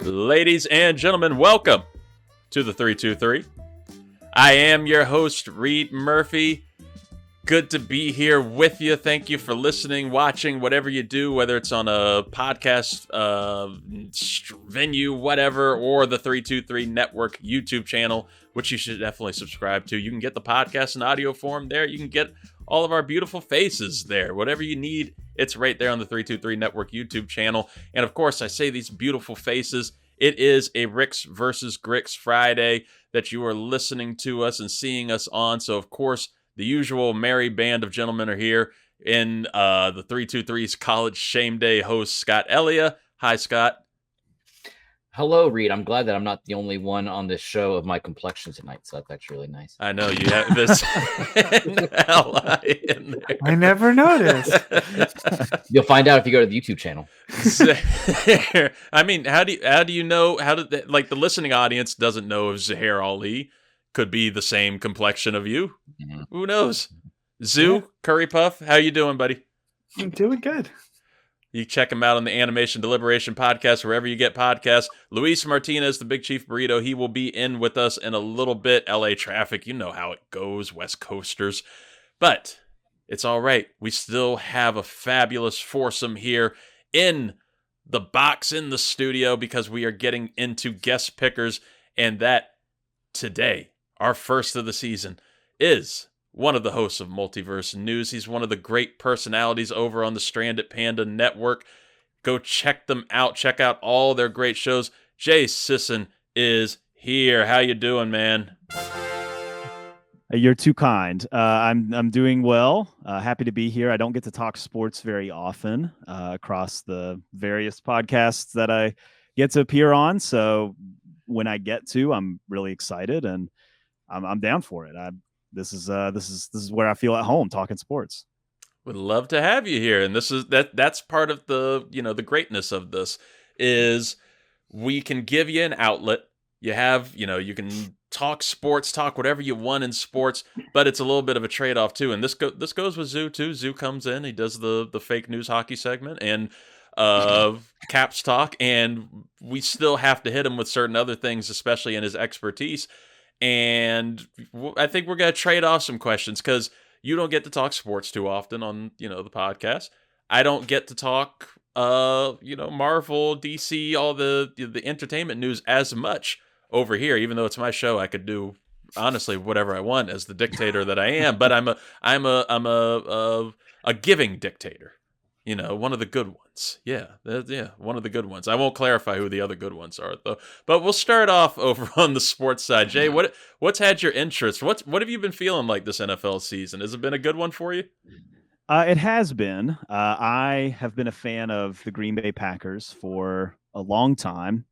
Ladies and gentlemen, welcome to the 323. I am your host, Reid Murphy. Good to be here with you. Thank you for listening, watching, whatever you do, whether it's on a podcast venue, whatever, or the 323 Network YouTube channel, which you should definitely subscribe to. You can get the podcast in audio form there. You can get all of our beautiful faces there. Whatever you need, it's right there on the 323 Network YouTube channel. And of course, I say these beautiful faces. It is a RICKS versus GRICKS Friday that you are listening to us and seeing us on. So, of course, the usual merry band of gentlemen are here in the 323's College Shame Day host, Scott Ellia. Hi, Scott. Hello, Reid. I'm glad that I'm not the only one on this show of my complexion tonight, so that's really nice. I know you have this ally in there. I never noticed. You'll find out if you go to the YouTube channel. I mean, how do you know? The listening audience doesn't know if Zuhair Ali could be the same complexion of you? Mm-hmm. Who knows? Zoo, Curry Puff, how you doing, buddy? I'm doing good. You check him out on the Animation Deliberation podcast, wherever you get podcasts. Luis Martinez, the Big Chief Burrito, he will be in with us in a little bit. LA traffic, you know how it goes, West Coasters. But it's all right. We still have a fabulous foursome here in the box, in the studio, because we are getting into guest pickers. And that today, our first of the season, is one of the hosts of Multiverse News. He's one of the great personalities over on the Stranded Panda Network. Go check them out. Check out all their great shows. Jay Sisson is here. How you doing, man? You're too kind. I'm doing well. Happy to be here. I don't get to talk sports very often across the various podcasts that I get to appear on. So when I get to, I'm really excited and I'm down for it. This is where I feel at home talking sports. Would love to have you here, and that's part of the greatness of this is we can give you an outlet. You have you can talk sports, talk whatever you want in sports, but it's a little bit of a trade off too. And this goes with Zoo too. Zoo comes in, he does the fake news hockey segment and Caps talk, and we still have to hit him with certain other things, especially in his expertise. And I think we're going to trade off some questions because you don't get to talk sports too often on, the podcast. I don't get to talk, Marvel, DC, all the entertainment news as much over here. Even though it's my show, I could do honestly whatever I want as the dictator that I am. But I'm a giving dictator. One of the good ones. Yeah, one of the good ones. I won't clarify who the other good ones are, though. But we'll start off over on the sports side. Jay, what's had your interest? What have you been feeling like this NFL season? Has it been a good one for you? It has been. I have been a fan of the Green Bay Packers for a long time.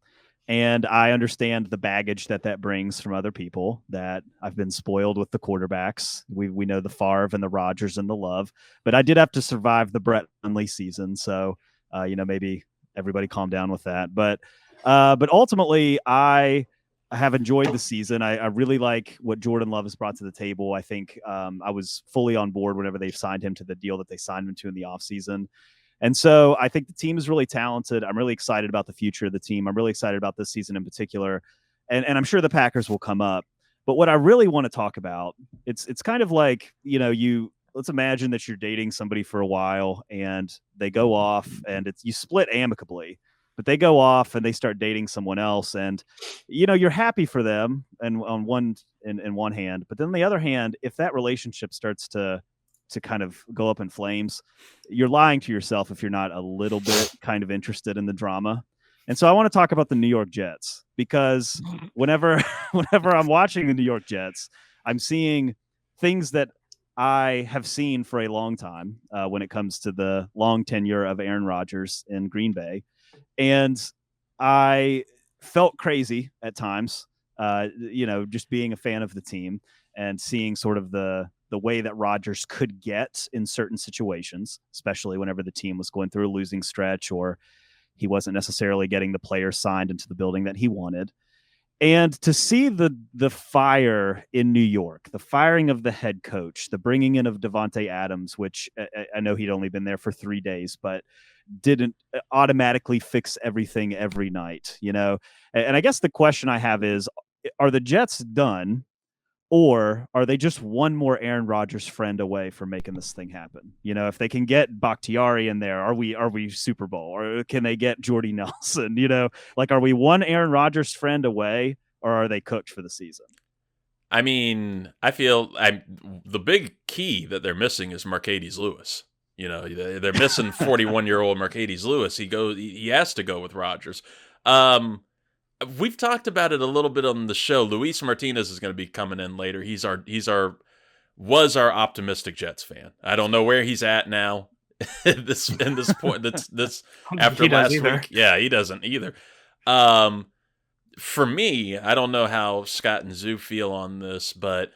And I understand the baggage that brings from other people, that I've been spoiled with the quarterbacks. We know the Favre and the Rodgers and the Love, but I did have to survive the Brett Hundley season. So, maybe everybody calm down with that. But ultimately, I have enjoyed the season. I really like what Jordan Love has brought to the table. I think I was fully on board whenever they signed him to the deal that they signed him to in the offseason. And so I think the team is really talented. I'm really excited about the future of the team. I'm really excited about this season in particular. And I'm sure the Packers will come up. But what I really want to talk about, it's kind of like, let's imagine that you're dating somebody for a while and they go off and you split amicably, but they go off and they start dating someone else. And, you're happy for them and on one hand, but then on the other hand, if that relationship starts to kind of go up in flames, you're lying to yourself if you're not a little bit kind of interested in the drama. And so I want to talk about the New York Jets, because whenever I'm watching the New York Jets, I'm seeing things that I have seen for a long time when it comes to the long tenure of Aaron Rodgers in Green Bay. And I felt crazy at times, just being a fan of the team and seeing sort of the way that Rodgers could get in certain situations, especially whenever the team was going through a losing stretch or he wasn't necessarily getting the players signed into the building that he wanted. And to see the fire in New York, the firing of the head coach, the bringing in of Davante Adams, which I know he'd only been there for 3 days, but didn't automatically fix everything every night, you know? And I guess the question I have is, are the Jets done? Or are they just one more Aaron Rodgers friend away from making this thing happen? You know, if they can get Bakhtiari in there, are we Super Bowl? Or can they get Jordy Nelson? You know, like, are we one Aaron Rodgers friend away, or are they cooked for the season? I mean, I feel the big key that they're missing is Marquise Lewis. You know, they're missing 41-year-old Marquise Lewis. He has to go with Rodgers. We've talked about it a little bit on the show. Luis Martinez is going to be coming in later. Was our optimistic Jets fan. I don't know where he's at now. this point. This after last week. Yeah, he doesn't either. For me, I don't know how Scott and Zoo feel on this, but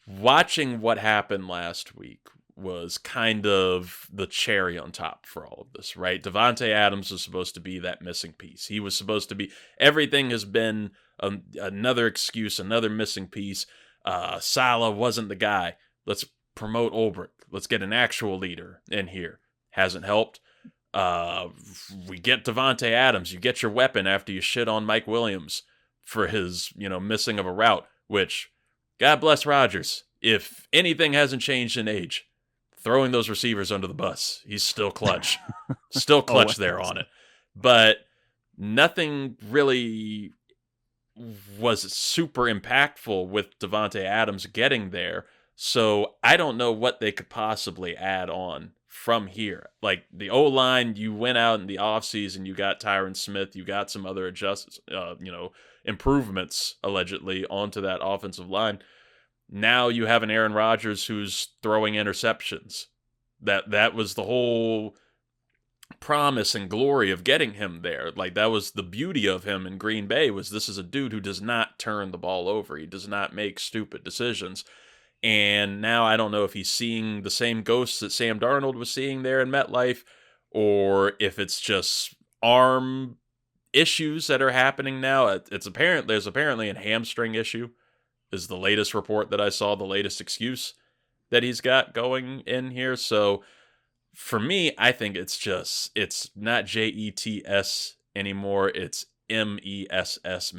watching what happened last week was kind of the cherry on top for all of this, right? Davante Adams was supposed to be that missing piece. He was supposed to be, everything has been another excuse, another missing piece. Saleh wasn't the guy. Let's promote Ulbrich. Let's get an actual leader in here. Hasn't helped. We get Davante Adams. You get your weapon after you shit on Mike Williams for his, missing of a route, which, God bless Rodgers. If anything hasn't changed in age, throwing those receivers under the bus. He's still clutch. Still clutch there on it. But nothing really was super impactful with Davante Adams getting there. So I don't know what they could possibly add on from here. Like the O-line, you went out in the offseason, you got Tyron Smith, you got some other improvements, allegedly, onto that offensive line. Now you have an Aaron Rodgers who's throwing interceptions. That was the whole promise and glory of getting him there. Like, that was the beauty of him in Green Bay, was this is a dude who does not turn the ball over. He does not make stupid decisions. And now I don't know if he's seeing the same ghosts that Sam Darnold was seeing there in MetLife, or if it's just arm issues that are happening now. There's apparently a hamstring issue, is the latest report that I saw, the latest excuse that he's got going in here. So for me, I think it's not JETS anymore. It's MESS,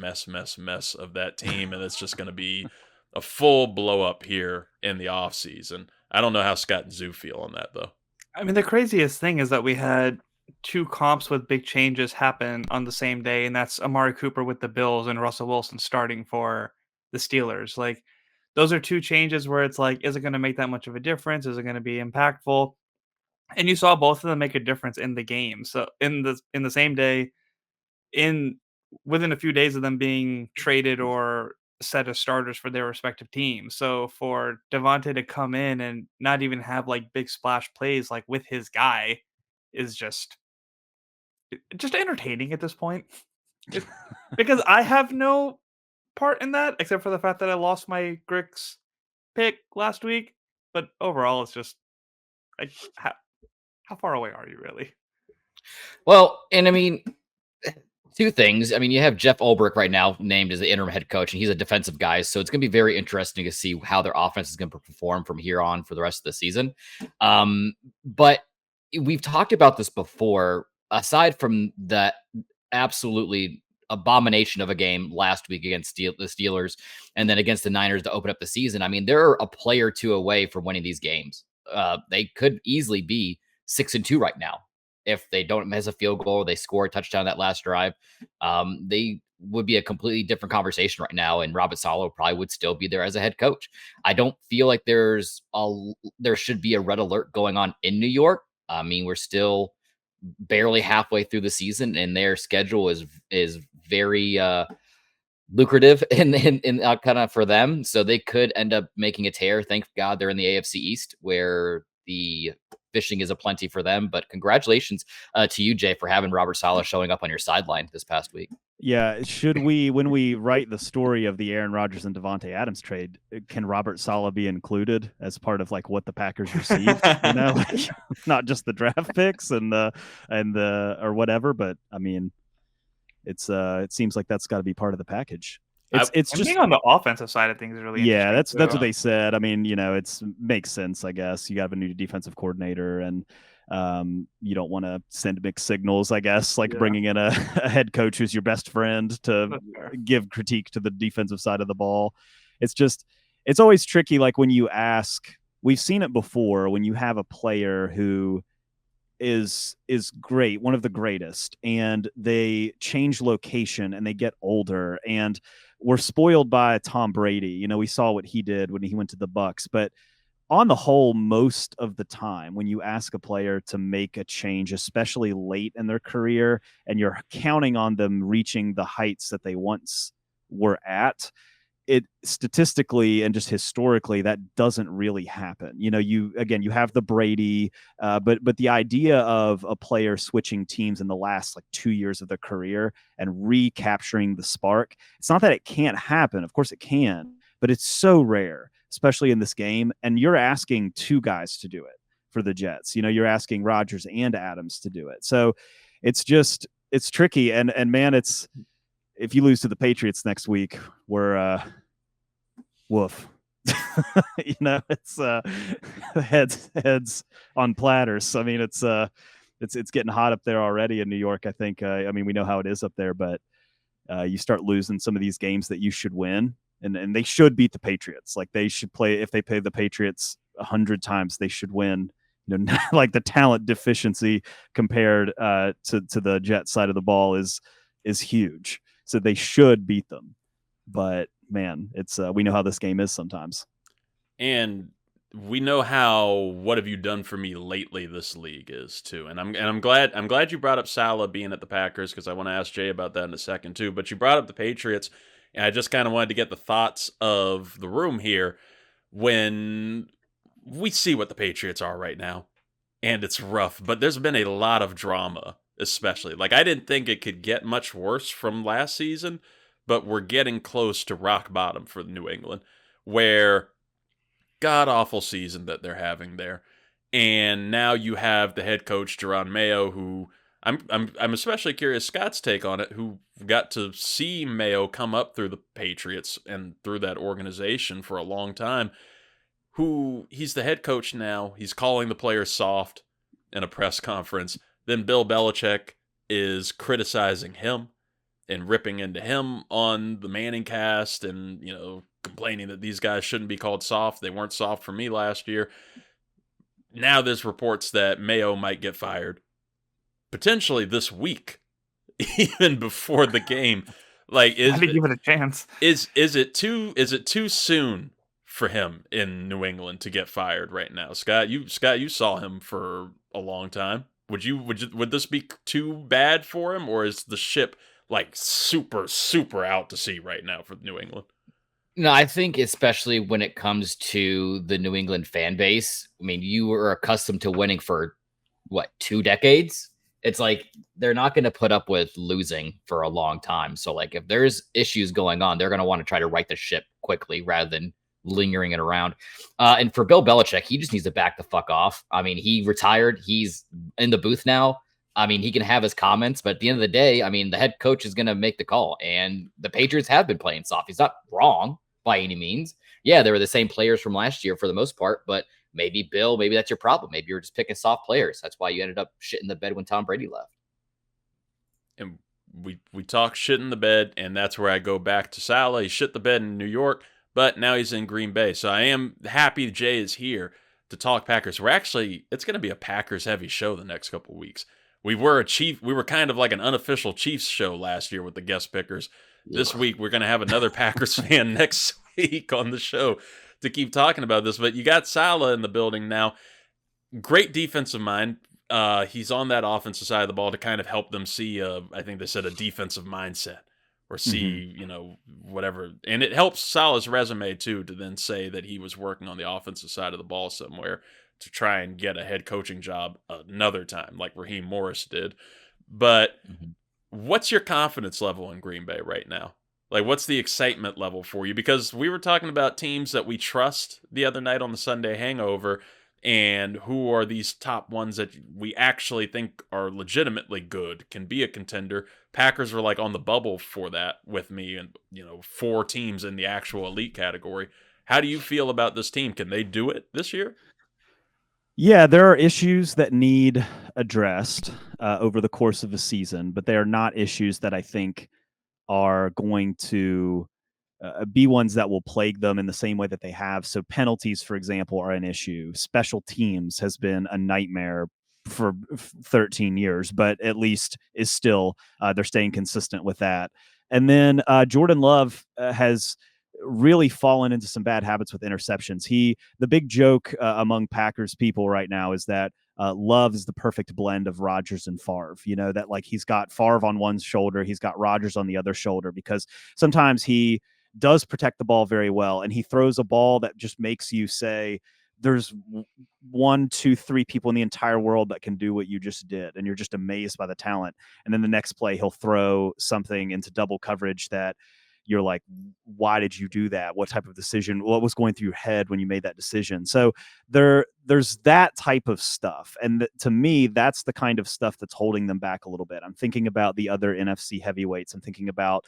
mess of that team. And it's just going to be a full blow up here in the off season. I don't know how Scott and Zoo feel on that though. I mean, the craziest thing is that we had 2 comps with big changes happen on the same day. And that's Amari Cooper with the Bills and Russell Wilson starting for the Steelers. Like, those are 2 changes where it's like, is it going to make that much of a difference? Is it going to be impactful? And you saw both of them make a difference in the game. So in the same day, within a few days of them being traded or set as starters for their respective teams. So for Davante to come in and not even have like big splash plays like with his guy is just entertaining at this point. Because I have no part in that, except for the fact that I lost my GRICKS pick last week. But overall, it's just like, how far away are you really? Well, and I mean, 2 things. I mean, you have Jeff Ulbrich right now named as the interim head coach, and he's a defensive guy. So it's going to be very interesting to see how their offense is going to perform from here on for the rest of the season. But we've talked about this before. Aside from that absolutely abomination of a game last week against the Steelers and then against the Niners to open up the season, I mean, they're a play or 2 away from winning these games. They could easily be 6-2 right now. If they don't miss a field goal, they score a touchdown that last drive, they would be a completely different conversation right now. And Robert Saleh probably would still be there as a head coach. I don't feel like there should be a red alert going on in New York. I mean, we're still barely halfway through the season, and their schedule is very lucrative in kind of for them. So they could end up making a tear. Thank God they're in the AFC East, where the fishing is aplenty for them. But congratulations to you, Jay, for having Robert Saleh showing up on your sideline this past week. Yeah, should we, when we write the story of the Aaron Rodgers and Davante Adams trade, can Robert Saleh be included as part of like what the Packers received? Like, not just the draft picks and the or whatever, but I mean, it seems like that's got to be part of the package. It's And just being on the offensive side of things is really yeah, interesting. that's what they said. I mean, it's makes sense, I guess. You have a new defensive coordinator, and you don't want to send mixed signals, I guess, like bringing in a head coach who's your best friend to give critique to the defensive side of the ball. It's always tricky. Like when you ask, we've seen it before when you have a player who is great, one of the greatest, and they change location and they get older, and we're spoiled by Tom Brady. We saw what he did when he went to the Bucks, but on the whole, most of the time when you ask a player to make a change, especially late in their career, and you're counting on them reaching the heights that they once were at, it statistically and just historically that doesn't really happen. You have the Brady, but the idea of a player switching teams in the last like 2 years of their career and recapturing the spark, it's not that it can't happen. Of course it can, but it's so rare, especially in this game. And you're asking two guys to do it for the Jets. You're asking Rodgers and Adams to do it. So it's tricky. And man, if you lose to the Patriots next week, we're woof. It's heads on platters. I mean, it's getting hot up there already in New York. I think. I mean, we know how it is up there, but you start losing some of these games that you should win, and they should beat the Patriots. Like they should play. If they play the Patriots 100 times, they should win. Like the talent deficiency compared to the Jet side of the ball is huge. So they should beat them. But man, it's we know how this game is sometimes. And we know how "what have you done for me lately" this league is too. And I'm glad you brought up Salah being at the Packers, because I want to ask Jay about that in a second too. But you brought up the Patriots, and I just kind of wanted to get the thoughts of the room here when we see what the Patriots are right now. And it's rough, but there's been a lot of drama, especially. Like, I didn't think it could get much worse from last season, but we're getting close to rock bottom for New England, where god-awful season that they're having there. And now you have the head coach, Jerome Mayo, who I'm especially curious Scott's take on it, who got to see Mayo come up through the Patriots and through that organization for a long time. He's the head coach now. He's calling the players soft in a press conference. Then Bill Belichick is criticizing him and ripping into him on the Manning cast, and complaining that these guys shouldn't be called soft. They weren't soft for me last year. Now there's reports that Mayo might get fired potentially this week, even before the game. Like, How do you give it a chance? Is it too soon for him in New England to get fired right now? Scott, you saw him for a long time. Would this be too bad for him, or is the ship like super out to sea right now for New England? No, I think especially when it comes to the New England fan base. I mean, you were accustomed to winning for 2 decades. It's like they're not going to put up with losing for a long time. So like if there's issues going on, they're going to want to try to right the ship quickly rather than lingering it around. And for Bill Belichick, he just needs to back the fuck off. I mean, he retired. He's in the booth now. I mean, he can have his comments, but at the end of the day, I mean, the head coach is going to make the call. And the Patriots have been playing soft. He's not wrong by any means. Yeah, they were the same players from last year for the most part, but maybe Bill, maybe that's your problem. Maybe you're just picking soft players. That's why you ended up shitting the bed when Tom Brady left. And we talk shit in the bed, and that's where I go back to Salah. He shit the bed in New York, but now he's in Green Bay. So I am happy Jay is here to talk Packers. It's going to be a Packers heavy show the next couple of weeks. We were kind of like an unofficial Chiefs show last year with the guest pickers. This week we're going to have another Packers fan next week on the show to keep talking about this. But you got Salah in the building now. Great defensive mind. He's on that offensive side of the ball to kind of help them see, I think they said, a defensive mindset, or see, whatever. And it helps Salah's resume, too, to then say that he was working on the offensive side of the ball somewhere to try and get a head coaching job another time, like Raheem Morris did. But what's your confidence level in Green Bay right now? Like, what's the excitement level for you? Because we were talking about teams that we trust the other night on the Sunday Hangover, and who are these top ones that we actually think are legitimately good, can be a contender, Packers were like on the bubble for that with me, and 4 teams in the actual elite category. How do you feel about this team? Can they do it this year? Yeah, there are issues that need addressed over the course of a season, but they are not issues that I think are going to be ones that will plague them in the same way that they have. So penalties, for example, are an issue. Special teams has been a nightmare for 13 years, but at least is still they're staying consistent with that. And then Jordan Love has really fallen into some bad habits with interceptions. The big joke among Packers people right now is that Love is the perfect blend of Rodgers and Favre. That like he's got Favre on one shoulder, he's got Rodgers on the other shoulder, because sometimes he does protect the ball very well, and he throws a ball that just makes you say, there's 1, 2, 3 people in the entire world that can do what you just did, and you're just amazed by the talent. And then the next play, he'll throw something into double coverage that you're like, why did you do that? What type of decision? What was going through your head when you made that decision? So there's that type of stuff. And to me, that's the kind of stuff that's holding them back a little bit. I'm thinking about the other NFC heavyweights. I'm thinking about,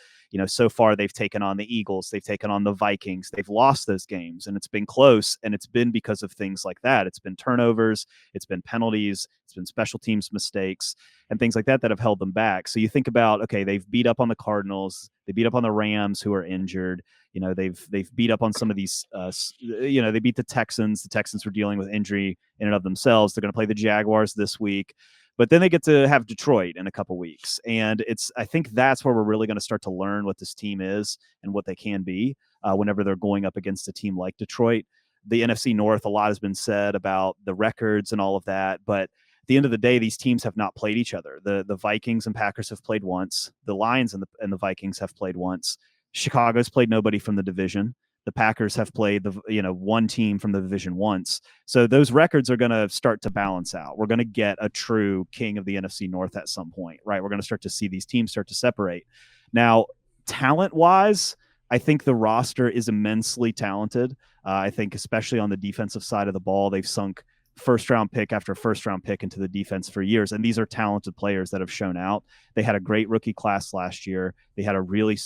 so far they've taken on the Eagles, they've taken on the Vikings, they've lost those games, and it's been close. And it's been because of things like that. It's been turnovers, it's been penalties, it's been special teams mistakes, and things like that have held them back. So you think about, okay, they've beat up on the Cardinals, they beat up on the Rams, who are injured. They've beat up on some of these. They beat the Texans. The Texans were dealing with injury in and of themselves. They're going to play the Jaguars this week, but then they get to have Detroit in a couple weeks, and I think that's where we're really going to start to learn what this team is and what they can be whenever they're going up against a team like Detroit. The NFC North, a lot has been said about the records and all of that, but at the end of the day, these teams have not played each other. The Vikings and Packers have played once. The Lions and the Vikings have played once. Chicago's played nobody from the division. The Packers have played one team from the division once. So those records are going to start to balance out. We're going to get a true king of the NFC North at some point, right? We're going to start to see these teams start to separate. Now, talent-wise, I think the roster is immensely talented. I think especially on the defensive side of the ball, they've sunk first-round pick after first-round pick into the defense for years, and these are talented players that have shown out. They had a great rookie class last year. They had a really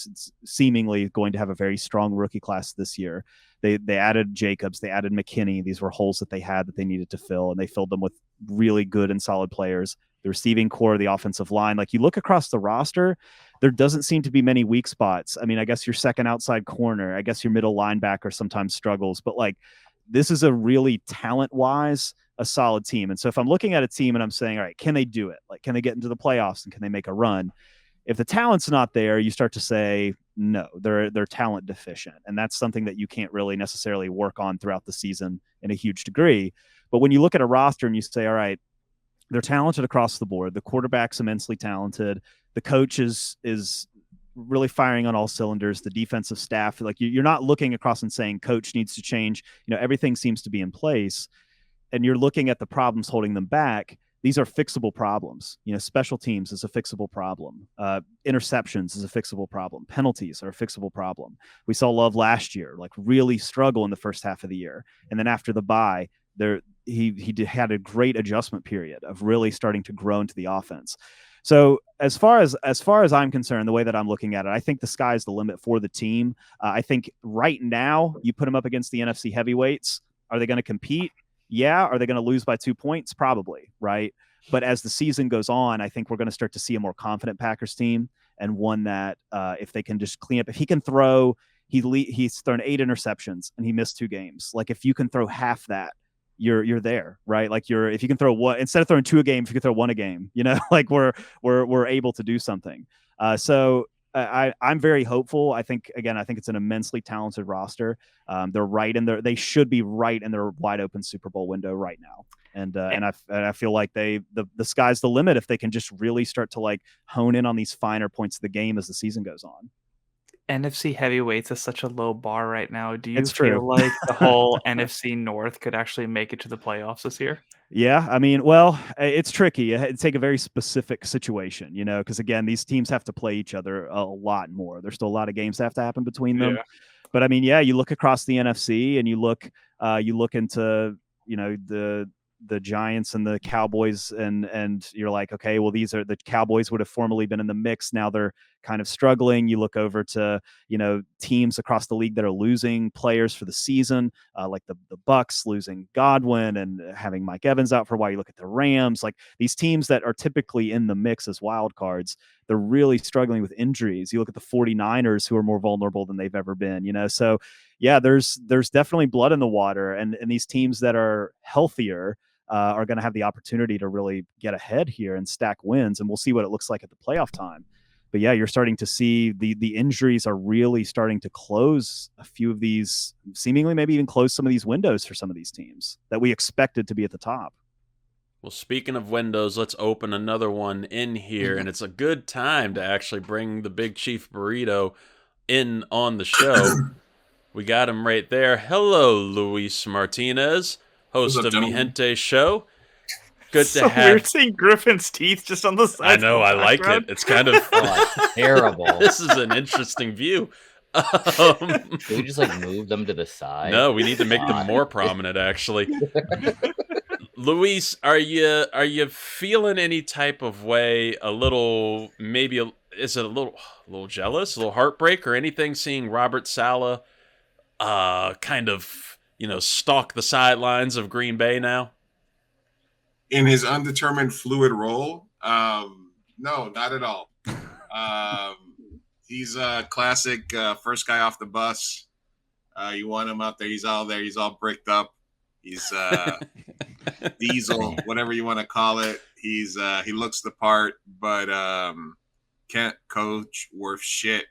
seemingly going to have a very strong rookie class this year. They added Jacobs, they added McKinney. These were holes that they had that they needed to fill, and they filled them with really good and solid players. The receiving core, the offensive line, like you look across the roster, there doesn't seem to be many weak spots. I mean, I guess your second outside corner, I guess your middle linebacker sometimes struggles, but like this is a really talent-wise a solid team. And so if I'm looking at a team and I'm saying, all right, can they do it? Like, can they get into the playoffs and can they make a run? If the talent's not there, you start to say, no, they're talent deficient. And that's something that you can't really necessarily work on throughout the season in a huge degree. But when you look at a roster and you say, all right, they're talented across the board. The quarterback's immensely talented. The coach is really firing on all cylinders. The defensive staff, like you're not looking across and saying coach needs to change. Everything seems to be in place. And you're looking at the problems holding them back. These are fixable problems. Special teams is a fixable problem. Interceptions is a fixable problem. Penalties are a fixable problem. We saw Love last year, like really struggle in the first half of the year. And then after the bye, he had a great adjustment period of really starting to grow into the offense. So as far as I'm concerned, the way that I'm looking at it, I think the sky's the limit for the team. I think right now you put them up against the NFC heavyweights. Are they going to compete? Yeah. Are they going to lose by 2 points? Probably, right? But as the season goes on, I think we're going to start to see a more confident Packers team, and one that if they can just clean up, if he can throw, he's thrown 8 interceptions and he missed 2 games. Like if you can throw half that, you're there, right? Like if you can throw one instead of throwing 2 a game, if you can throw 1 a game, like we're able to do something. So I'm very hopeful. I think it's an immensely talented roster. They should be right in their wide open Super Bowl window right now. And I feel like the sky's the limit if they can just really start to like hone in on these finer points of the game as the season goes on. NFC heavyweights is such a low bar right now. Do you It's feel true. like the whole NFC North could actually make it to the playoffs this year? Yeah, I mean, well, it's tricky. It's take a very specific situation, because again, these teams have to play each other a lot more. There's still a lot of games that have to happen between them. Yeah. But I mean, yeah, you look across the NFC and you look into, the the Giants and the Cowboys, and you're like, okay, well, these are the Cowboys would have formerly been in the mix. Now they're kind of struggling. You look over to, teams across the league that are losing players for the season, like the Bucks losing Godwin and having Mike Evans out for a while. You look at the Rams, like these teams that are typically in the mix as wild cards, they're really struggling with injuries. You look at the 49ers, who are more vulnerable than they've ever been, so yeah, there's definitely blood in the water, and these teams that are healthier are going to have the opportunity to really get ahead here and stack wins, and we'll see what it looks like at the playoff time. But yeah, you're starting to see the injuries are really starting to close a few of these, seemingly maybe even close some of these windows for some of these teams that we expected to be at the top. Well, speaking of windows, let's open another one in here, and it's a good time to actually bring the Big Chief Burrito in on the show. We got him right there. Hello, Luis Martinez, host of Mi Gente Show. Good to have. Weird seeing Griffin's teeth just on the side. I know, I like it. It's kind of terrible. This is an interesting view. Can we just move them to the side? No, we need to make them more prominent, actually. Luis, are you feeling any type of way? A little, maybe is it a little jealous, a little heartbreak, or anything? Seeing Robert Saleh, kind of stalk the sidelines of Green Bay now in his undetermined fluid role. No, not at all. He's a classic first guy off the bus. You want him out there. He's all there. He's all bricked up. He's diesel, whatever you want to call it. He looks the part, but can't coach worth shit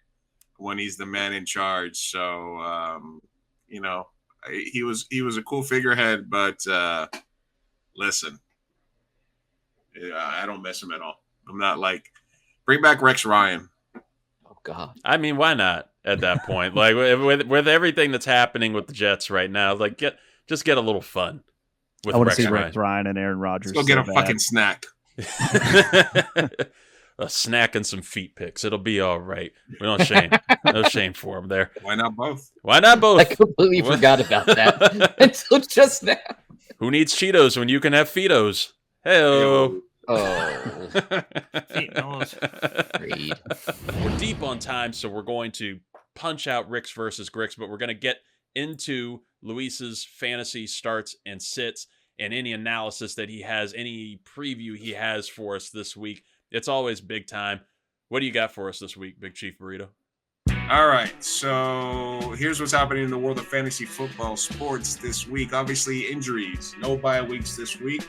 when he's the man in charge. So he was a cool figurehead, but listen, I don't miss him at all. I'm not bring back Rex Ryan. Oh God. I mean, why not at that point? With everything that's happening with the Jets right now, just get a little fun with I want Rex to see Ryan. Rex Ryan and Aaron Rodgers. Let's go get a fucking snack. A snack and some feet pics. It'll be all right. We don't shame. No shame for him there. Why not both? Why not both? I completely forgot about that until just now. Who needs Cheetos when you can have Feetos? Hey-o. Oh. Reid. We're deep on time, so we're going to punch out Ricks versus Gricks, but we're going to get into Luis's fantasy starts and sits and any analysis that he has, any preview he has for us this week. It's always big time. What do you got for us this week, Big Chief Burrito? All right, so here's what's happening in the world of fantasy football sports this week. Obviously, injuries. No bye weeks this week,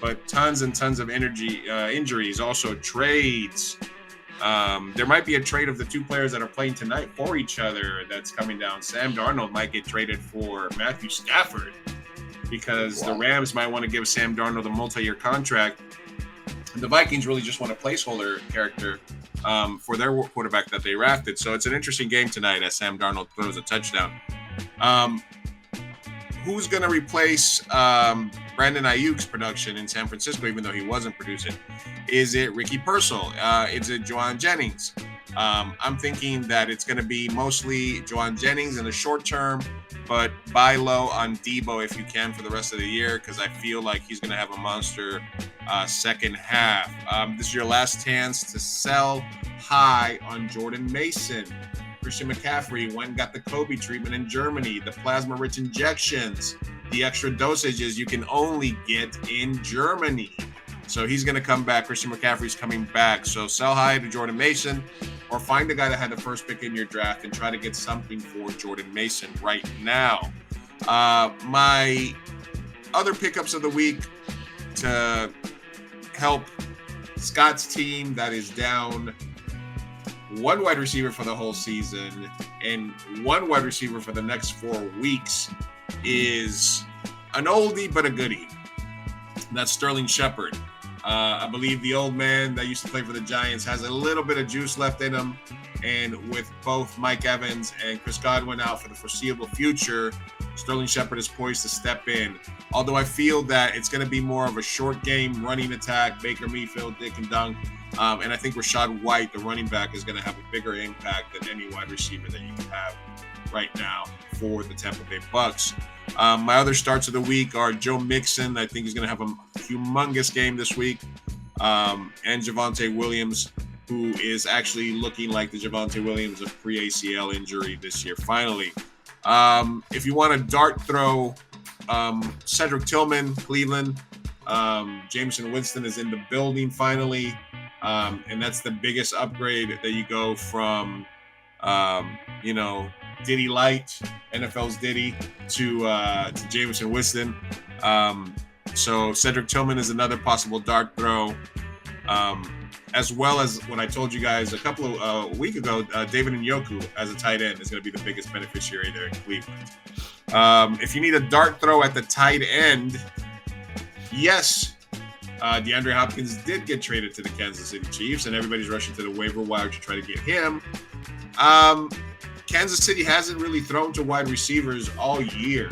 but tons and tons of injuries. Also, trades. There might be a trade of the two players that are playing tonight for each other that's coming down. Sam Darnold might get traded for Matthew Stafford because the Rams might want to give Sam Darnold a multi-year contract. And the Vikings really just want a placeholder character for their quarterback that they drafted. So it's an interesting game tonight as Sam Darnold throws a touchdown. Who's going to replace Brandon Ayuk's production in San Francisco, even though he wasn't producing? Is it Ricky Pearsall? Is it Juwan Jennings? I'm thinking that it's going to be mostly Juwan Jennings in the short term, but buy low on Debo if you can for the rest of the year, because I feel like he's going to have a monster second half. This is your last chance to sell high on Jordan Mason. Christian McCaffrey went and got the Kobe treatment in Germany, the plasma-rich injections, the extra dosages you can only get in Germany. So he's going to come back. Christian McCaffrey's coming back. So sell high to Jordan Mason, or find the guy that had the first pick in your draft and try to get something for Jordan Mason right now. My other pickups of the week to help Scott's team that is down one wide receiver for the whole season and one wide receiver for the next 4 weeks is an oldie but a goodie. That's Sterling Shepard. I believe the old man that used to play for the Giants has a little bit of juice left in him. And with both Mike Evans and Chris Godwin out for the foreseeable future, Sterling Shepard is poised to step in. Although I feel that it's going to be more of a short game running attack, Baker Mayfield, Dick and Dunk. And I think Rachaad White, the running back, is going to have a bigger impact than any wide receiver that you can have right now for the Tampa Bay Bucks. My other starts of the week are Joe Mixon. I think he's going to have a humongous game this week. And Javonte Williams, who is actually looking like the Javonte Williams of pre-ACL injury this year, finally. If you want a dart throw, Cedric Tillman, Cleveland. Jameson Winston is in the building finally. And that's the biggest upgrade that you go from, Diddy Light, NFL's Diddy, to Jameson Winston. So Cedric Tillman is another possible dart throw. As well as what I told you guys a week ago, David Njoku as a tight end is going to be the biggest beneficiary there in Cleveland. If you need a dart throw at the tight end, yes, DeAndre Hopkins did get traded to the Kansas City Chiefs, and everybody's rushing to the waiver wire to try to get him. Kansas City hasn't really thrown to wide receivers all year.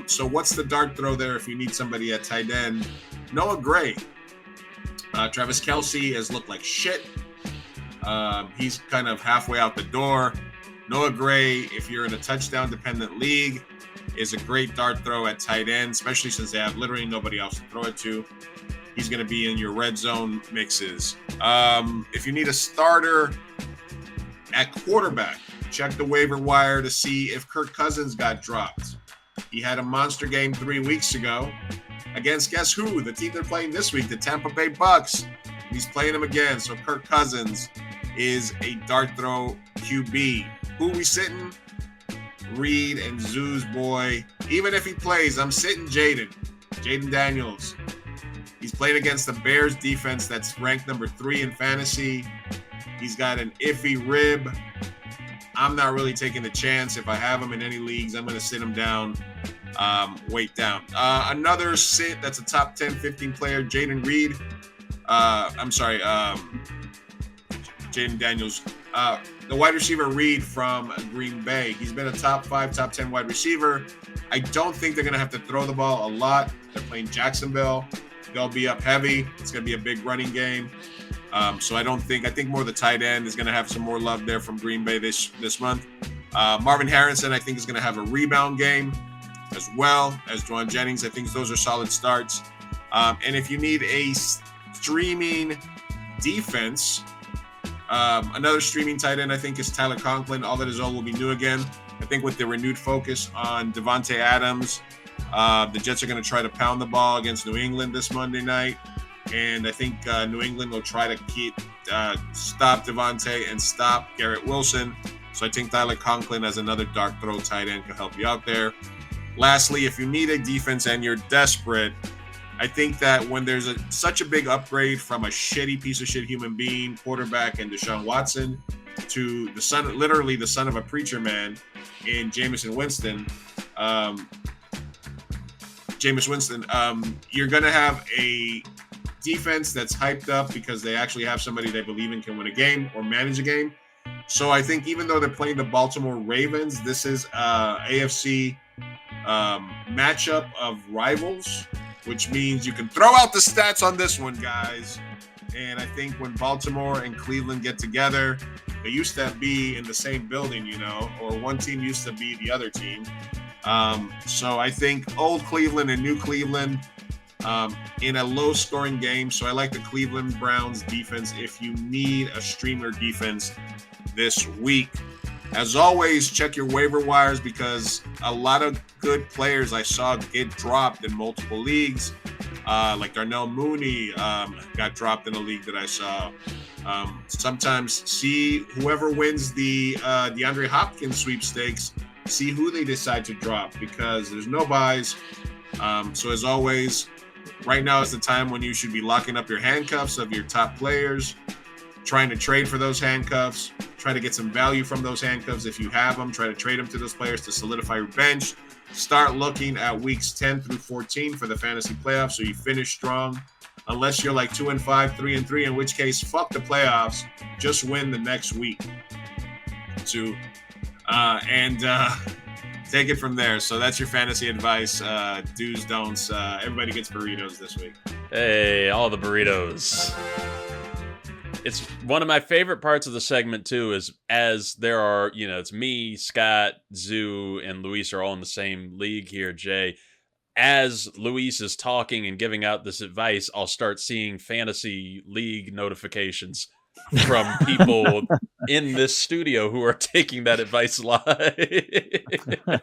So what's the dart throw there if you need somebody at tight end? Noah Gray. Travis Kelce has looked like shit. He's kind of halfway out the door. Noah Gray, if you're in a touchdown-dependent league, is a great dart throw at tight end, especially since they have literally nobody else to throw it to. He's going to be in your red zone mixes. If you need a starter at quarterback, check the waiver wire to see if Kirk Cousins got dropped. He had a monster game 3 weeks ago against guess who? The team they're playing this week, the Tampa Bay Bucks. He's playing them again. So Kirk Cousins is a dart throw QB. Who we sitting? Reid and Zoo's boy. Even if he plays, I'm sitting Jaden Daniels. He's playing against the Bears defense that's ranked number 3 in fantasy. He's got an iffy rib. I'm not really taking the chance. If I have him in any leagues, I'm going to sit him down, weight down. Another sit that's a top 10, 15 player, Jaden Daniels. The wide receiver Reid from Green Bay. He's been a top 5, top 10 wide receiver. I don't think they're going to have to throw the ball a lot. They're playing Jacksonville. They'll be up heavy. It's going to be a big running game. So I think more the tight end is going to have some more love there from Green Bay this month. Marvin Harrison, I think, is going to have a rebound game as well as Juwan Jennings. I think those are solid starts. And if you need a streaming defense, another streaming tight end, I think, is Tyler Conklin. All that is all will be new again. I think with the renewed focus on Devontae Adams, the Jets are going to try to pound the ball against New England this Monday night. And I think New England will try to stop Devontae and stop Garrett Wilson. So I think Tyler Conklin as another dart throw tight end can help you out there. Lastly, if you need a defense and you're desperate, I think that when there's such a big upgrade from a shitty piece of shit human being, quarterback, and Deshaun Watson to literally the son of a preacher man in Jameis Winston, you're going to have a defense that's hyped up because they actually have somebody they believe in can win a game or manage a game. So I think even though they're playing the Baltimore Ravens, this is AFC matchup of rivals, which means you can throw out the stats on this one, guys. And I think when Baltimore and Cleveland get together, they used to be in the same building, or one team used to be the other team. So I think old Cleveland and new Cleveland in a low-scoring game. So I like the Cleveland Browns defense if you need a streamer defense this week. As always, check your waiver wires because a lot of good players I saw get dropped in multiple leagues. Like Darnell Mooney got dropped in a league that I saw. Sometimes see whoever wins the DeAndre Hopkins sweepstakes, see who they decide to drop because there's no buys. So as always, right now is the time when you should be locking up your handcuffs of your top players, trying to trade for those handcuffs, try to get some value from those handcuffs. If you have them, try to trade them to those players to solidify your bench. Start looking at weeks 10 through 14 for the fantasy playoffs so you finish strong. Unless you're like 2-5, 3-3, in which case, fuck the playoffs. Just win the next week. And take it from there. So that's your fantasy advice. Do's, don'ts. Everybody gets burritos this week. Hey, all the burritos. it's one of my favorite parts of the segment too, is as there are, it's me, Scott, Zoo, and Luis are all in the same league here, Jay. As Luis is talking and giving out this advice, I'll start seeing fantasy league notifications from people in this studio who are taking that advice live.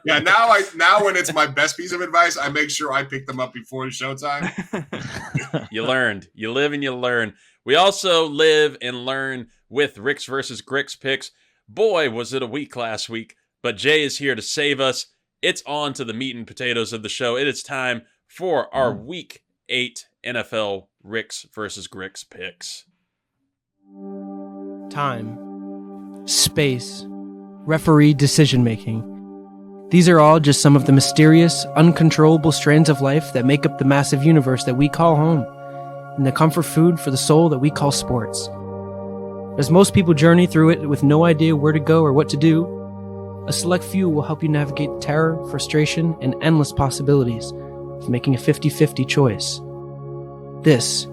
Yeah, now when it's my best piece of advice, I make sure I pick them up before showtime. You learned. You live and you learn. We also live and learn with Ricks versus Gricks picks. Boy, was it a week last week, but Jay is here to save us. It's on to the meat and potatoes of the show. It is time for our Week 8 NFL Ricks versus Gricks picks. Time, space, referee decision-making. These are all just some of the mysterious, uncontrollable strands of life that make up the massive universe that we call home, and the comfort food for the soul that we call sports. As most people journey through it with no idea where to go or what to do, a select few will help you navigate terror, frustration, and endless possibilities of making a 50-50 choice. This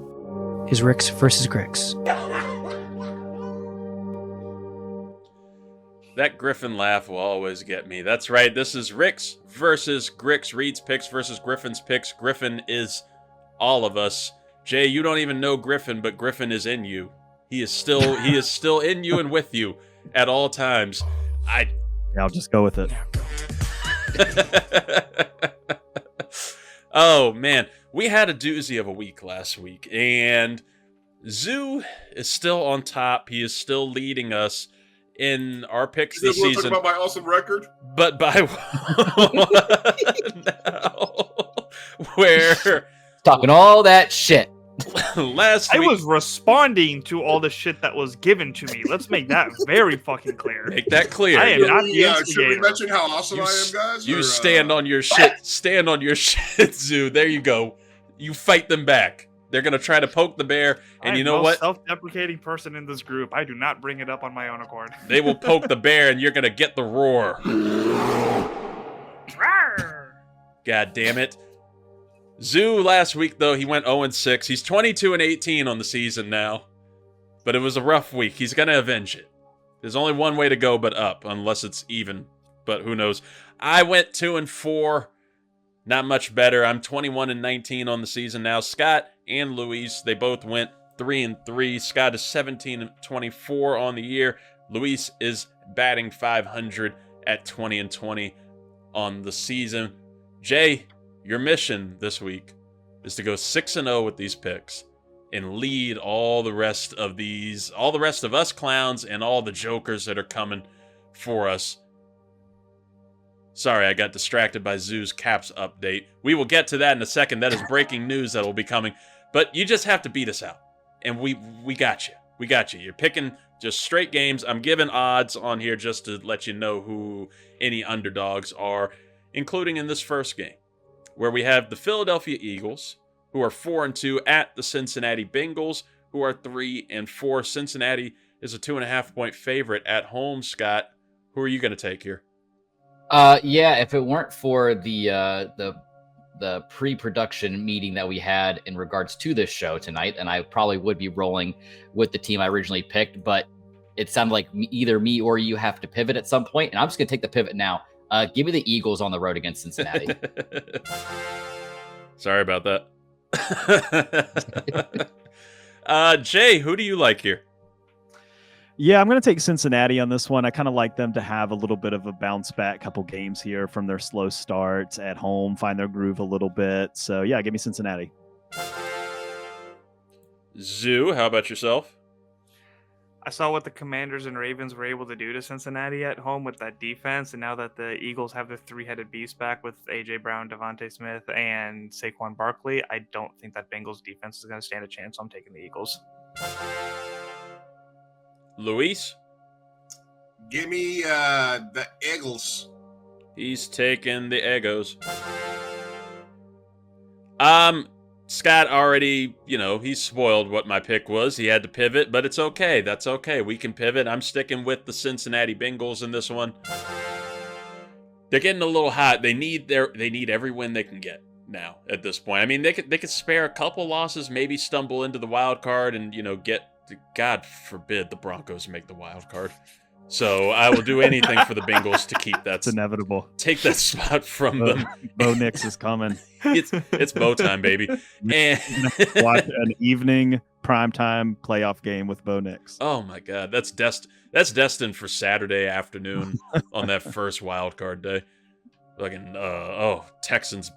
is Ricks versus Gricks. That Griffin laugh will always get me. That's right. This is Ricks versus Gricks. Reid's picks versus Griffin's picks. Griffin is all of us. Jay, you don't even know Griffin, but Griffin is in you. He is still in you and with you at all times. I'll just go with it. Oh man, we had a doozy of a week last week, and Zoo is still on top. He is still leading us in our picks this season. Talking about my awesome record? But by now, where Talking all that shit. last I week, was responding to all the shit that was given to me. Let's make that very fucking clear. make that clear. I am not the Should we instigator. mention how awesome I am, guys? You or, stand on your shit. Stand on your shit, Zoo. There you go. You fight them back. They're gonna try to poke the bear, and you know what? Self-deprecating person in this group. I do not bring it up on my own accord. They will poke the bear, and you're gonna get the roar. God damn it. Zoo last week, though, he went 0-6. He's 22-18 on the season now. But it was a rough week. He's going to avenge it. There's only one way to go but up, unless it's even. But who knows. I went 2-4. Not much better. I'm 21-19 on the season now. Scott and Luis, they both went 3-3. Scott is 17-24 on the year. Luis is batting .500 at 20-20 on the season. Jay, your mission this week is to go 6-0 with these picks and lead all the rest of us clowns and all the jokers that are coming for us. Sorry, I got distracted by Zoo's Caps update. We will get to that in a second. That is breaking news that will be coming. But you just have to beat us out. And we got you. We got you. You're picking just straight games. I'm giving odds on here just to let you know who any underdogs are, including in this first game, where we have the Philadelphia Eagles, who are 4-2, at the Cincinnati Bengals, who are 3-4. Cincinnati is a 2.5-point favorite at home. Scott, who are you going to take here? Yeah, if it weren't for the pre-production meeting that we had in regards to this show tonight, and I probably would be rolling with the team I originally picked, but it sounded like either me or you have to pivot at some point, and I'm just going to take the pivot now. Give me the Eagles on the road against Cincinnati. Sorry about that. Jay, who do you like here? Yeah, I'm going to take Cincinnati on this one. I kind of like them to have a little bit of a bounce back couple games here from their slow starts at home, find their groove a little bit. So, yeah, give me Cincinnati. Zoo, how about yourself? I saw what the Commanders and Ravens were able to do to Cincinnati at home with that defense, and now that the Eagles have the three-headed beast back with A.J. Brown, Devontae Smith, and Saquon Barkley, I don't think that Bengals defense is going to stand a chance, so I'm taking the Eagles. Luis? Give me the Eagles. He's taking the Egos. Scott already, he's spoiled what my pick was. He had to pivot, but it's okay. That's okay. We can pivot. I'm sticking with the Cincinnati Bengals in this one. They're getting a little hot. They need every win they can get now at this point. I mean, they could spare a couple losses, maybe stumble into the wild card and, get God forbid the Broncos make the wild card. So I will do anything for the Bengals to keep that. It's inevitable. Take that spot from them. Bo Nix is coming. It's Bo time, baby. And watch an evening primetime playoff game with Bo Nix. Oh my God, that's destined for Saturday afternoon on that first wild card day. Fucking Texans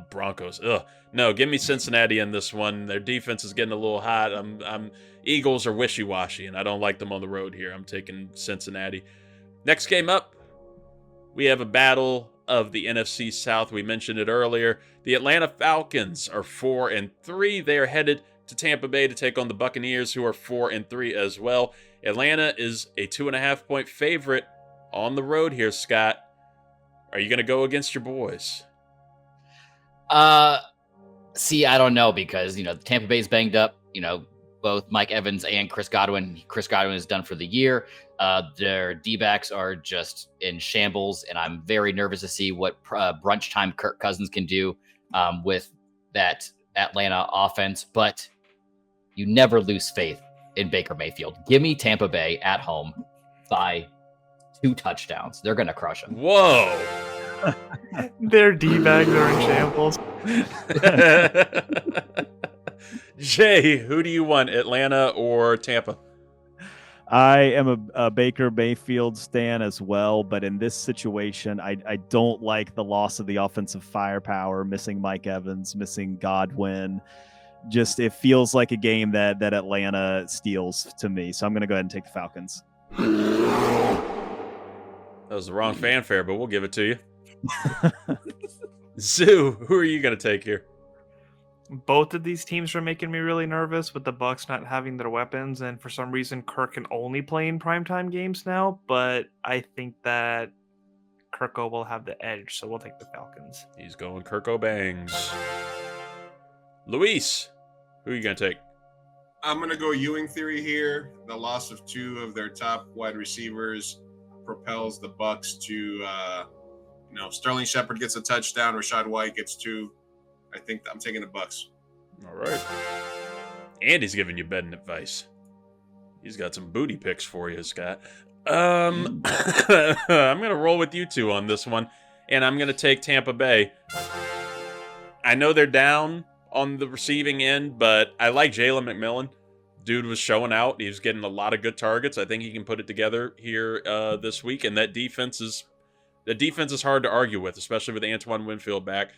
Broncos. Ugh. No, give me Cincinnati in this one. Their defense is getting a little hot. Eagles are wishy-washy, and I don't like them on the road here. I'm taking Cincinnati. Next game up, we have a battle of the NFC South. We mentioned it earlier. The Atlanta Falcons are 4-3. They are headed to Tampa Bay to take on the Buccaneers, who are 4-3 as well. Atlanta is a 2.5-point favorite on the road here, Scott. Are you going to go against your boys? See, I don't know because, Tampa Bay's banged up, both Mike Evans and Chris Godwin. Chris Godwin is done for the year. Their D-backs are just in shambles, and I'm very nervous to see what brunch time Kirk Cousins can do with that Atlanta offense. But you never lose faith in Baker Mayfield. Give me Tampa Bay at home by 2 touchdowns. They're going to crush them. Whoa. Their D-bags are in shambles. Jay, who do you want, Atlanta or Tampa? I am a Baker Mayfield stan as well, but in this situation, I don't like the loss of the offensive firepower, missing Mike Evans, missing Godwin. Just it feels like a game that Atlanta steals to me. So I'm going to go ahead and take the Falcons. That was the wrong fanfare, but we'll give it to you. Zoo, who are you going to take here? Both of these teams are making me really nervous with the Bucs not having their weapons, and for some reason Kirk can only play in primetime games now, but I think that Kirko will have the edge, so we'll take the Falcons. He's going Kirko Bangs. Luis, who are you going to take? I'm going to go Ewing theory here. The loss of 2 of their top wide receivers propels the Bucs to, Sterling Shepard gets a touchdown, Rachaad White gets 2. I think I'm taking the Bucs. All right. And he's giving you betting advice. He's got some booty picks for you, Scott. I'm going to roll with you 2 on this one, and I'm going to take Tampa Bay. I know they're down on the receiving end, but I like Jalen McMillan. Dude was showing out. He was getting a lot of good targets. I think he can put it together here this week, and that defense is hard to argue with, especially with Antoine Winfield back.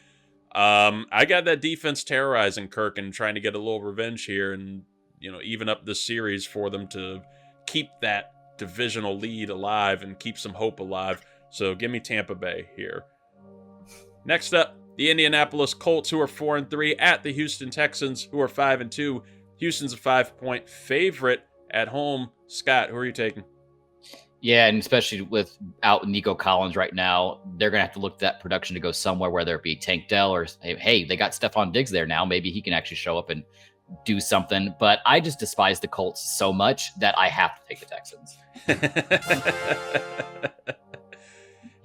I got that defense terrorizing Kirk and trying to get a little revenge here and, even up this series for them to keep that divisional lead alive and keep some hope alive. So give me Tampa Bay here. Next up, the Indianapolis Colts, who are 4-3 at the Houston Texans, who are 5-2. Houston's a 5-point favorite at home. Scott, who are you taking? Yeah, and especially without Nico Collins right now, they're going to have to look at that production to go somewhere, whether it be Tank Dell or, hey, they got Stephon Diggs there now. Maybe he can actually show up and do something. But I just despise the Colts so much that I have to take the Texans.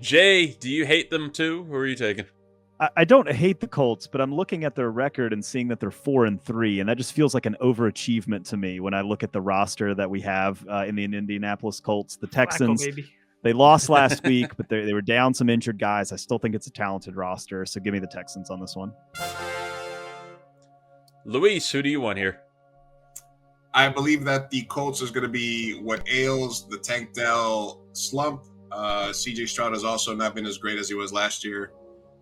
Jay, do you hate them too? Who are you taking? I don't hate the Colts, but I'm looking at their record and seeing that they're 4-3, and that just feels like an overachievement to me when I look at the roster that we have in the Indianapolis Colts. The Texans, they lost last week, but they were down some injured guys. I still think it's a talented roster, so give me the Texans on this one. Luis, who do you want here? I believe that the Colts is going to be what ails the Tank Dell slump. C.J. Stroud has also not been as great as he was last year.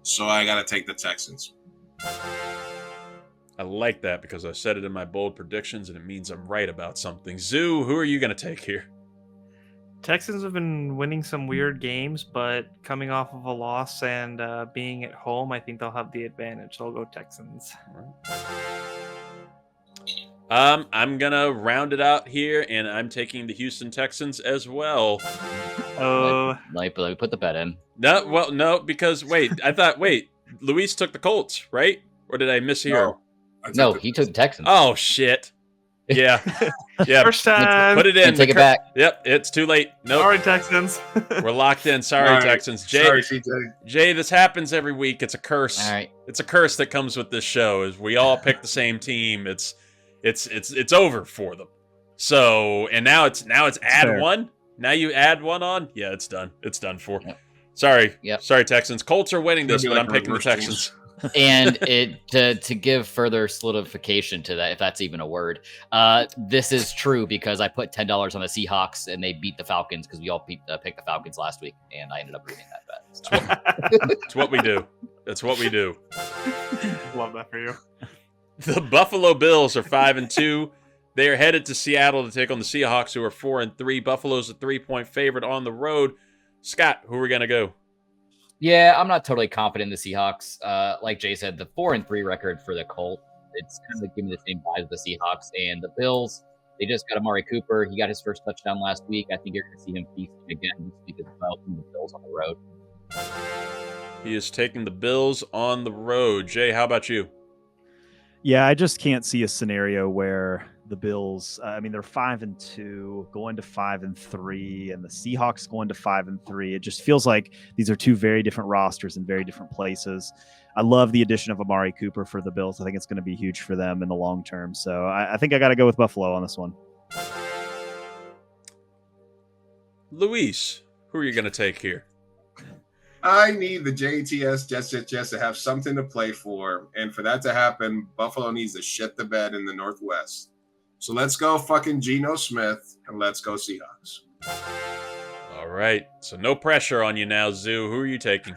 So I got to take the Texans. I like that because I said it in my bold predictions, and it means I'm right about something. Zoo, who are you going to take here? Texans have been winning some weird games, but coming off of a loss and being at home, I think they'll have the advantage. So I'll go Texans. I'm going to round it out here, and I'm taking the Houston Texans as well. Let me put the bet in. No, because Luis took the Colts, right? Or did I mishear? No, he took the Texans. Oh, shit. Yeah. Yeah. First time. Put it in. Take it back. Yep, it's too late. Nope. Sorry, Texans. We're locked in. Sorry, Texans. Jay, sorry, CJ. Jay, this happens every week. It's a curse. All right. It's a curse that comes with this show. Is we all pick the same team. It's it's over for them. So, and now it's add fair. one. Now you add one on. Yeah, it's done. It's done for. Yep. Sorry. Yep. Sorry, Texans. Colts are winning this, It's but gonna I'm be like picking the reverse genes. Texans. And to give further solidification to that, if that's even a word, this is true because I put $10 on the Seahawks and they beat the Falcons because we all picked the Falcons last week, and I ended up winning that bet. So. It's what we do. That's what we do. Love that for you. The Buffalo Bills are 5-2. They are headed to Seattle to take on the Seahawks, who are 4-3. Buffalo's a 3-point favorite on the road. Scott, who are we gonna go? Yeah, I'm not totally confident in the Seahawks. Like Jay said, the 4-3 record for the Colts, it's kind of like giving the same vibes as the Seahawks. And the Bills, they just got Amari Cooper. He got his first touchdown last week. I think you're going to see him feasting again this week as well from the Bills on the road. He is taking the Bills on the road. Jay, how about you? Yeah, I just can't see a scenario where the Bills, they're 5-2, going to 5-3, and the Seahawks going to 5-3. It just feels like these are two very different rosters in very different places. I love the addition of Amari Cooper for the Bills. I think it's going to be huge for them in the long term. So I think I got to go with Buffalo on this one. Luis, who are you going to take here? I need the JTS Jets to have something to play for. And for that to happen, Buffalo needs to shit the bed in the Northwest. So let's go fucking Geno Smith and let's go Seahawks. All right. So no pressure on you now, Zoo. Who are you taking?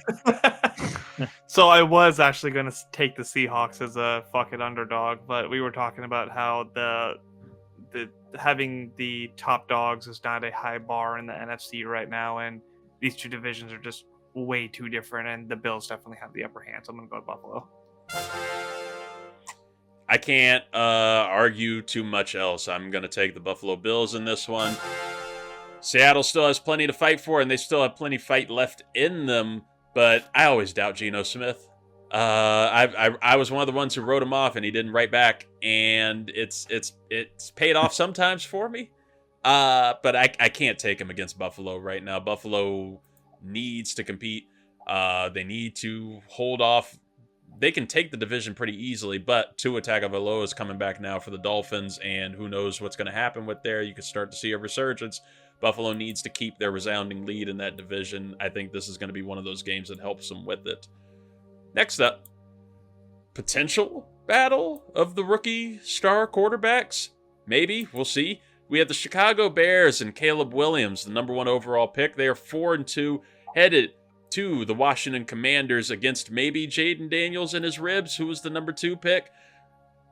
So I was actually going to take the Seahawks as a fucking underdog, but we were talking about how the having the top dogs is not a high bar in the NFC right now, and these two divisions are just way too different, and the Bills definitely have the upper hand. So I'm going to go to Buffalo. I can't argue too much else. I'm going to take the Buffalo Bills in this one. Seattle still has plenty to fight for, and they still have plenty of fight left in them, but I always doubt Geno Smith. I was one of the ones who wrote him off, and he didn't write back, and it's paid off sometimes for me. But I can't take him against Buffalo right now. Buffalo needs to compete. They need to hold off. They can take the division pretty easily, but Tua Tagovailoa is coming back now for the Dolphins, and who knows what's going to happen with there. You could start to see a resurgence. Buffalo needs to keep their resounding lead in that division. I think this is going to be one of those games that helps them with it. Next up, potential battle of the rookie star quarterbacks. Maybe. We'll see. We have the Chicago Bears and Caleb Williams, the number 1 overall pick. They are 4-2, headed to the Washington Commanders against maybe Jaden Daniels and his ribs, who was the number 2 pick.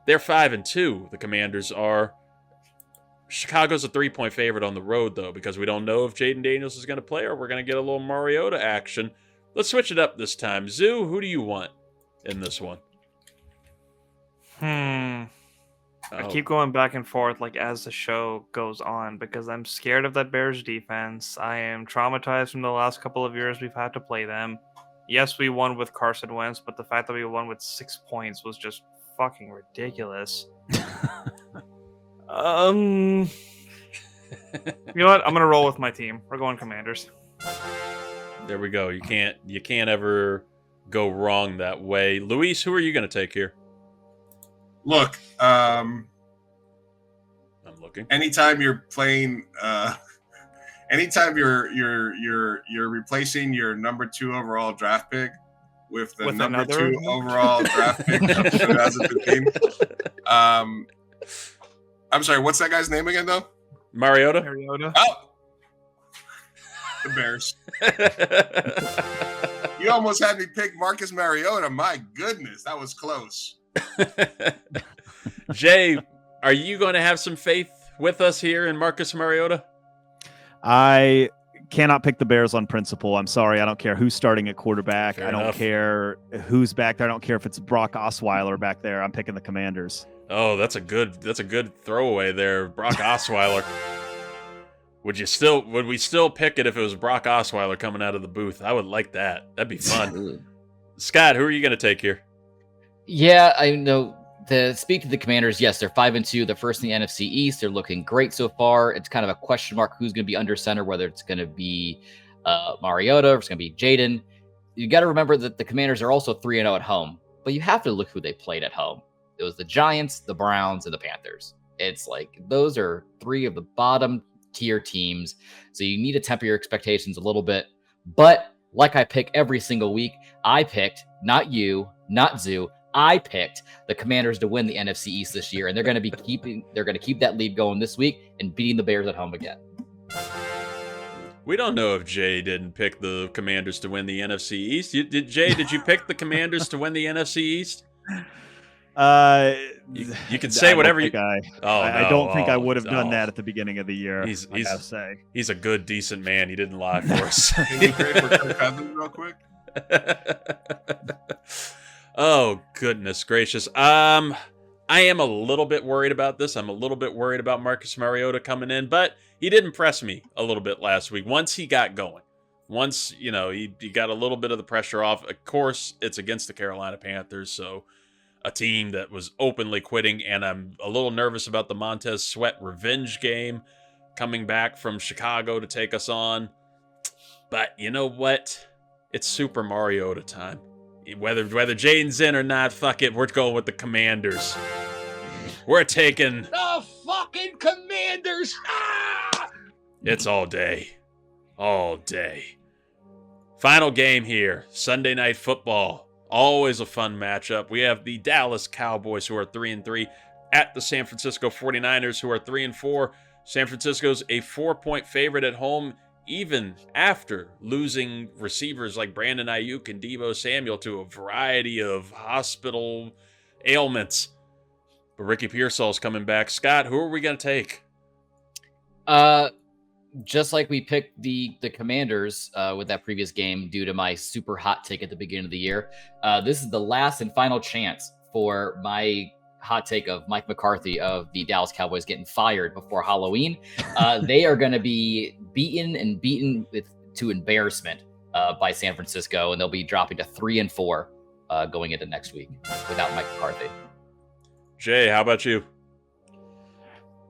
They're 5-2. The Commanders are. Chicago's a 3-point favorite on the road, though, because we don't know if Jaden Daniels is going to play or we're going to get a little Mariota action. Let's switch it up this time. Zoo, who do you want in this one? I keep going back and forth like as the show goes on because I'm scared of that Bears defense. I am traumatized from the last couple of years we've had to play them. Yes, we won with Carson Wentz, but the fact that we won with 6 points was just fucking ridiculous. You know what? I'm gonna roll with my team. We're going Commanders. There we go. You can't ever go wrong that way. Luis, who are you going to take here? Look, I'm looking. anytime you're playing, anytime you're replacing your number 2 overall draft pick with the number another? 2 overall draft pick of 2015. I'm sorry, what's that guy's name again, though? Mariota? Oh, the Bears. You almost had me pick Marcus Mariota. My goodness, that was close. Jay, are you going to have some faith with us here in Marcus Mariota? I cannot pick the Bears on principle. I'm sorry. I don't care who's starting at quarterback. Fair I don't enough. care who's back there. I don't care if it's Brock Osweiler back there. I'm picking the Commanders. Oh, that's a good throwaway there, Brock Osweiler. Would we still pick it if it was Brock Osweiler coming out of the booth? I would like that. That'd be fun. Scott, who are you going to take here? Yeah, I know. To speak to the Commanders, yes, they're 5-2. They're first in the NFC East. They're looking great so far. It's kind of a question mark who's going to be under center, whether it's going to be Mariota or it's going to be Jaden. You got to remember that the Commanders are also 3-0 at home, but you have to look who they played at home. It was the Giants, the Browns, and the Panthers. It's like those are three of the bottom tier teams. So you need to temper your expectations a little bit. But like I pick every single week, I picked, not you, not Zoo, I picked the Commanders to win the NFC East this year, and they're going to keep that lead going this week and beating the Bears at home again. We don't know if Jay didn't pick the Commanders to win the NFC East. Jay, did you pick the Commanders to win the NFC East? You can say whatever you. I don't think I would have done that at the beginning of the year. He's a good, decent man. He didn't lie for us. Can you trade for Kirk Cousins real quick? Oh, goodness gracious. I am a little bit worried about this. I'm a little bit worried about Marcus Mariota coming in, but he did impress me a little bit last week. Once he got going, once, he got a little bit of the pressure off. Of course, it's against the Carolina Panthers, so a team that was openly quitting, and I'm a little nervous about the Montez Sweat revenge game coming back from Chicago to take us on. But you know what? It's Super Mariota time. Whether Jaden's in or not, fuck it, we're going with the Commanders. We're taking the fucking Commanders. Ah! It's all day. All day. Final game here. Sunday Night Football. Always a fun matchup. We have the Dallas Cowboys, who are 3-3, at the San Francisco 49ers, who are 3-4. San Francisco's a 4-point favorite at home, even after losing receivers like Brandon Ayuk and Deebo Samuel to a variety of hospital ailments. But Ricky Pearsall's coming back. Scott, who are we going to take? Just like we picked the Commanders with that previous game due to my super hot take at the beginning of the year, this is the last and final chance for my hot take of Mike McCarthy of the Dallas Cowboys getting fired before Halloween. They are going to be beaten to embarrassment by San Francisco, and they'll be dropping to 3-4 going into next week without Mike McCarthy. Jay, how about you?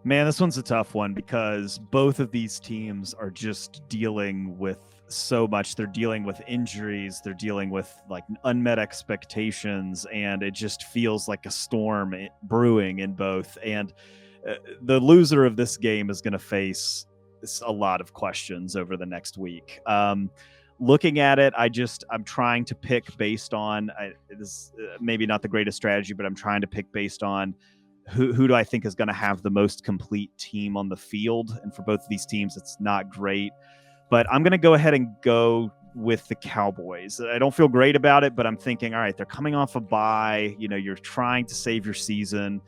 Man, this one's a tough one because both of these teams are just dealing with so much. They're dealing with injuries. They're dealing with like unmet expectations, and it just feels like a storm brewing in both. And the loser of this game is going to face a lot of questions over the next week. Looking at it, I'm trying to pick based on this, maybe not the greatest strategy, but I'm trying to pick based on who do I think is going to have the most complete team on the field. And for both of these teams, it's not great. But I'm going to go ahead and go with the Cowboys. I don't feel great about it, but I'm thinking, all right, they're coming off a bye. You're trying to save your season.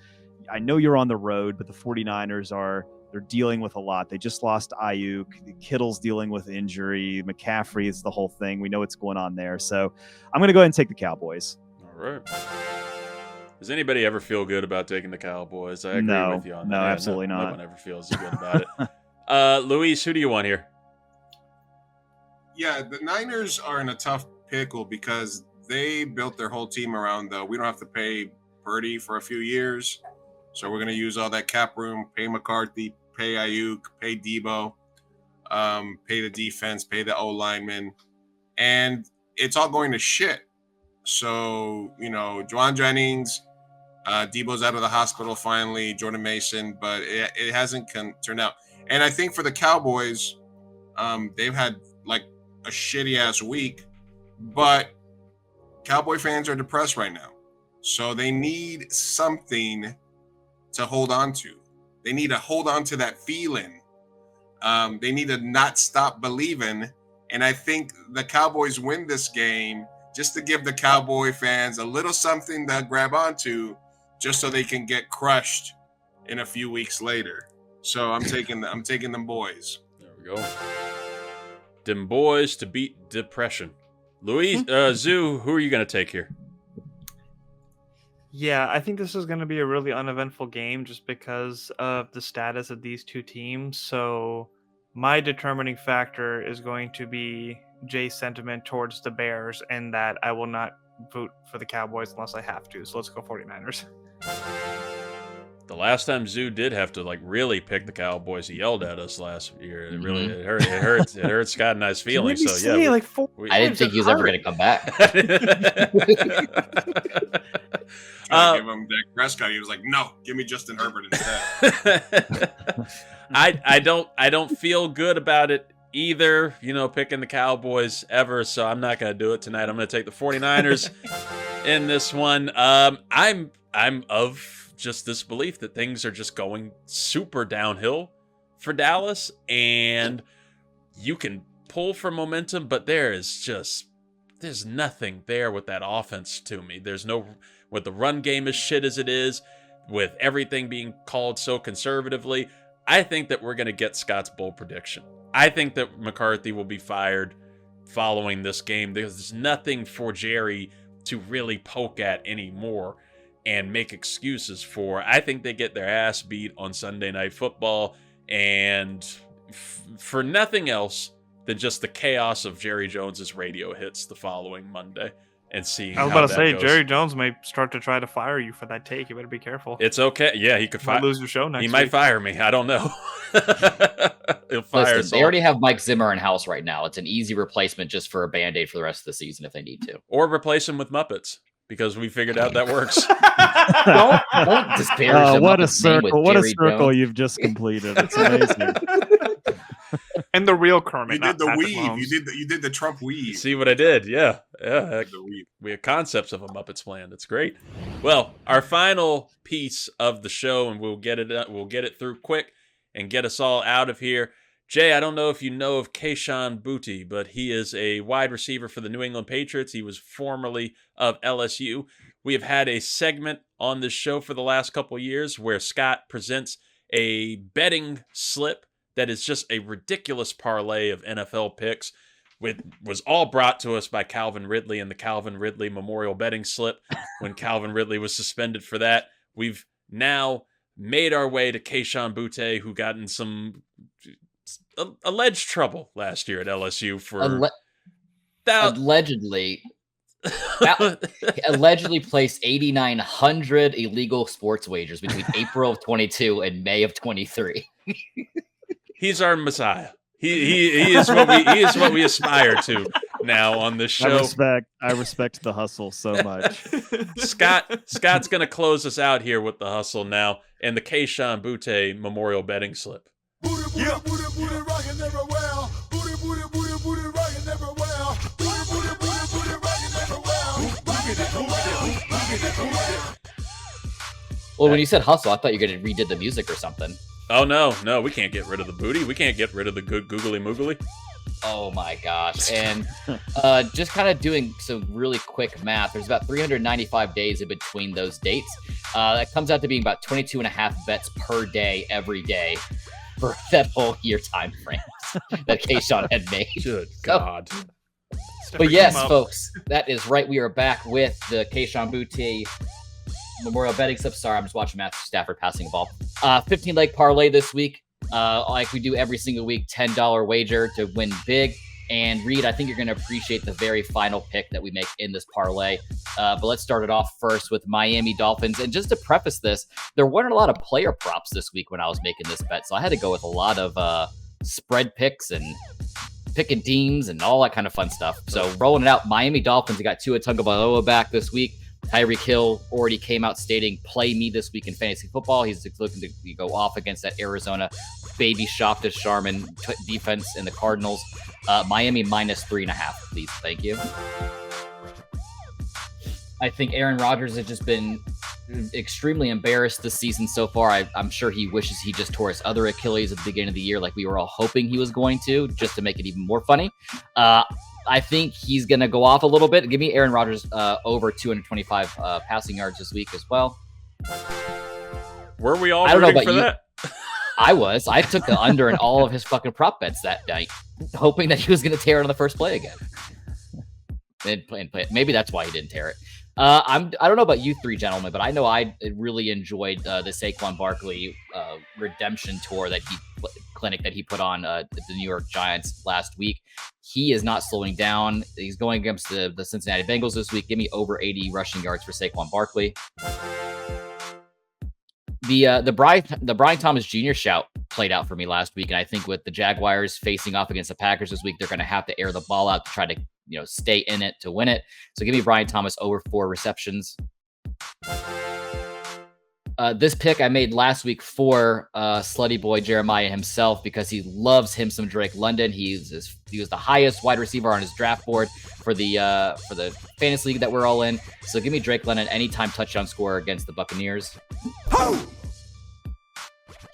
I know you're on the road, but the 49ers they're dealing with a lot. They just lost Ayuk. Kittle's dealing with injury. McCaffrey is the whole thing. We know what's going on there. So I'm going to go ahead and take the Cowboys. All right. Does anybody ever feel good about taking the Cowboys? I agree with you on that. No, absolutely not. No one ever feels good about it. Luis, who do you want here? Yeah, the Niners are in a tough pickle because they built their whole team around we don't have to pay Purdy for a few years. So we're going to use all that cap room, pay McCarthy, pay Ayuk, pay Deebo, pay the defense, pay the O-linemen. And it's all going to shit. So, Juwan Jennings, Deebo's out of the hospital finally, Jordan Mason, but it hasn't turned out. And I think for the Cowboys, they've had like a shitty ass week, but Cowboy fans are depressed right now. So they need something to hold on to. They need to hold on to that feeling. They need to not stop believing. And I think the Cowboys win this game just to give the Cowboy fans a little something to grab onto, just so they can get crushed in a few weeks later. So I'm taking them boys. There we go. Them boys to beat depression. Luis, Zoo, who are you going to take here? Yeah, I think this is going to be a really uneventful game just because of the status of these two teams. So my determining factor is going to be Jay's sentiment towards the Bears, and that I will not vote for the Cowboys unless I have to. So let's go 49ers. The last time Zoo did have to really pick the Cowboys, he yelled at us last year. It really it hurt Scott and I's feelings. So yeah, I didn't think he was ever going to come back. Give him Dak Prescott. He was like, no, give me Justin Herbert instead. I don't feel good about it either, picking the Cowboys ever, so I'm not going to do it tonight. I'm going to take the 49ers in this one. I'm of just this belief that things are just going super downhill for Dallas, and you can pull for momentum, but there's nothing there with that offense to me. With the run game as shit as it is, with everything being called so conservatively, I think that we're going to get Scott's bold prediction. I think that McCarthy will be fired following this game. There's nothing for Jerry to really poke at anymore and make excuses for. I think they get their ass beat on Sunday Night Football, and for nothing else than just the chaos of Jerry Jones's radio hits the following Monday and seeing I was how about to say, goes. Jerry Jones may start to try to fire you for that take. You better be careful. It's okay. Yeah, he could Might lose your show next He week. might fire me. I don't know. He'll fire Listen, us they all. already have Mike Zimmer in house right now. It's an easy replacement just for a Band-Aid for the rest of the season if they need to. Or replace him with Muppets, because we figured out that works. Don't disparage the what a Muppets name with circle! What a Jerry circle Jones. you've just completed. It's amazing. And the real Kermit. You not did the Patrick weave. Mahomes. You did the Trump weave. See what I did? Yeah. Heck, The weave. we have concepts of a Muppets plan. It's great. Well, our final piece of the show, and we'll get it through quick and get us all out of here. Jay, I don't know if you know of Kayshon Boutte, but he is a wide receiver for the New England Patriots. He was formerly of LSU. We have had a segment on this show for the last couple of years where Scott presents a betting slip that is just a ridiculous parlay of NFL picks. Was all brought to us by Calvin Ridley and the Calvin Ridley Memorial Betting Slip when Calvin Ridley was suspended for that. We've now made our way to Kayshon Boutte, who got in some alleged trouble last year at LSU for allegedly placed 8,900 illegal sports wagers between April of 22 and May of 23. He's our messiah. He is what we aspire to now on this show. I respect the hustle so much. Scott's gonna close us out here with the hustle now and the Kayshon Boutte Memorial Betting Slip. Yeah. Booty rockin' everywhere. Booty rockin' everywhere. Booty rockin' everywhere. Well, when you said hustle, I thought you were going to redid the music or something. Oh, no, we can't get rid of the booty. We can't get rid of the good googly moogly. Oh my gosh. And just kind of doing some really quick math, there's about 395 days in between those dates. That comes out to being about 22 and a half bets per day, every day for that whole year time frame that Kayshon had made. Good God. But yes, folks, that is right. We are back with the Kayshon Boutte Memorial Betting Slip. Sorry, I'm just watching Matthew Stafford passing the ball. 15-leg parlay this week. Like we do every single week, $10 wager to win big. And Reid, I think you're going to appreciate the very final pick that we make in this parlay. But let's start it off first with Miami Dolphins. And just to preface this, there weren't a lot of player props this week when I was making this bet. So I had to go with a lot of spread picks and picking teams and all that kind of fun stuff. So rolling it out, Miami Dolphins, we got Tua Tagovailoa back this week. Tyreek Hill already came out stating, play me this week in fantasy football. He's looking to go off against that Arizona baby Shafta Sharman defense in the Cardinals. Miami minus 3.5, please. Thank you. I think Aaron Rodgers has just been extremely embarrassed this season so far. I'm sure he wishes he just tore his other Achilles at the beginning of the year like we were all hoping he was going to, just to make it even more funny. I think he's going to go off a little bit. Give me Aaron Rodgers over 225 passing yards this week as well. Were we all I don't know rooting about for you. that? I took the under in all of his fucking prop bets that night, hoping that he was going to tear it on the first play again. And play it. Maybe that's why he didn't tear it. I don't know about you three gentlemen, but I know I really enjoyed the Saquon Barkley redemption tour clinic that he put on the New York Giants last week. He is not slowing down. He's going against the Cincinnati Bengals this week. Give me over 80 rushing yards for Saquon Barkley. The Brian Thomas Jr. shout played out for me last week, and I think with the Jaguars facing off against the Packers this week, they're going to have to air the ball out to try to stay in it to win it. So give me Brian Thomas over 4 receptions. This pick I made last week for Slutty Boy Jeremiah himself because he loves him some Drake London. He was the highest wide receiver on his draft board for the fantasy league that we're all in. So give me Drake London anytime touchdown scorer against the Buccaneers.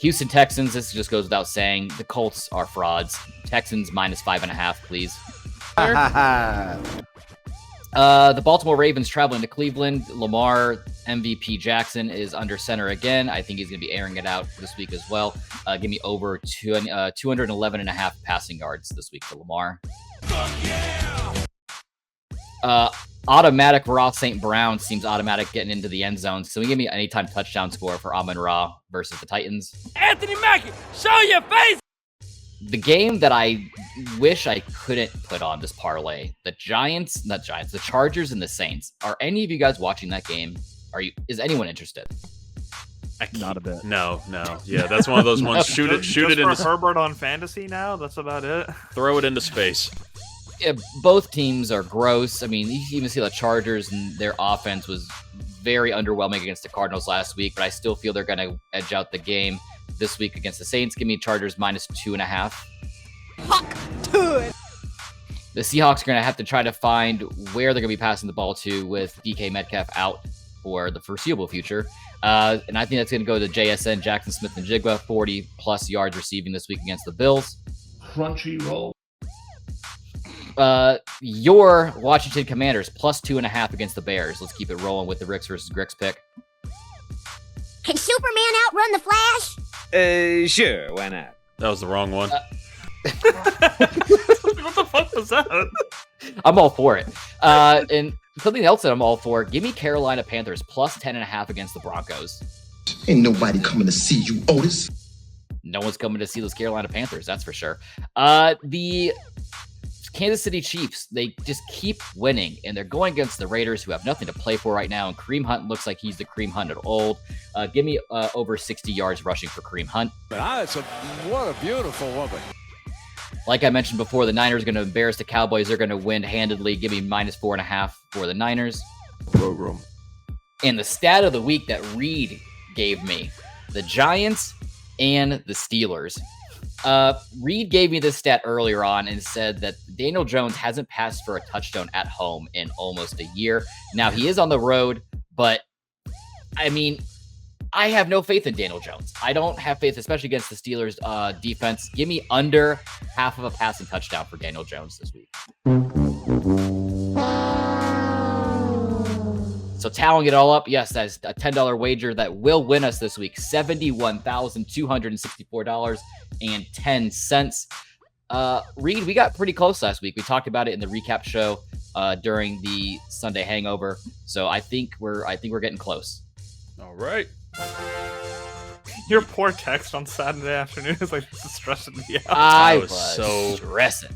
Houston Texans, this just goes without saying. The Colts are frauds. Texans -5.5, please. The Baltimore Ravens traveling to Cleveland. Lamar MVP Jackson is under center again. I think he's going to be airing it out this week as well. Give me over 211.5 passing yards this week for Lamar. Automatic Ross St. Brown seems automatic getting into the end zone. So give me an anytime touchdown score for Amon-Ra versus the Titans. Anthony Mackie, show your face! The game that I wish I couldn't put on this parlay, the Chargers and the Saints. Are any of you guys watching that game? Is anyone interested? Not a bit. No. Yeah, that's one of those ones. Shoot it into Herbert on fantasy now. That's about it. throw it into space. Yeah, both teams are gross. I mean, you can even see the Chargers and their offense was very underwhelming against the Cardinals last week, but I still feel they're going to edge out the game this week against the Saints. Give me Chargers -2.5. The Seahawks are going to have to try to find where they're going to be passing the ball to with DK Metcalf out for the foreseeable future. And I think that's going to go to JSN, Jackson Smith and Jigba, 40+ yards receiving this week against the Bills. Crunchyroll. Your Washington Commanders +2.5 against the Bears. Let's keep it rolling with the Ricks versus Gricks pick. Can Superman outrun the Flash? Sure, why not? That was the wrong one. What the fuck was that? I'm all for it. And something else that I'm all for, give me Carolina Panthers +10.5 against the Broncos. Ain't nobody coming to see you, Otis. No one's coming to see those Carolina Panthers, that's for sure. The Kansas City Chiefs, they just keep winning, and they're going against the Raiders, who have nothing to play for right now, and Kareem Hunt looks like he's the Kareem Hunt of old. Give me over 60 yards rushing for Kareem Hunt. What a beautiful woman. Like I mentioned before, the Niners are going to embarrass the Cowboys. They're going to win handedly. Give me -4.5 for the Niners. Program. And the stat of the week that Reid gave me, the Giants and the Steelers. Reid gave me this stat earlier on and said that Daniel Jones hasn't passed for a touchdown at home in almost a year. Now, he is on the road, but I mean, I have no faith in Daniel Jones. I don't have faith, especially against the Steelers defense. Give me under half of a passing touchdown for Daniel Jones this week. So tallying it all up, yes, that's a $10 wager that will win us this week, $71,264.10. Reid, we got pretty close last week. We talked about it in the recap show during the Sunday hangover. So I think we're getting close. All right. Your poor text on Saturday afternoon is like, this is stressing me out. I was was so stressing.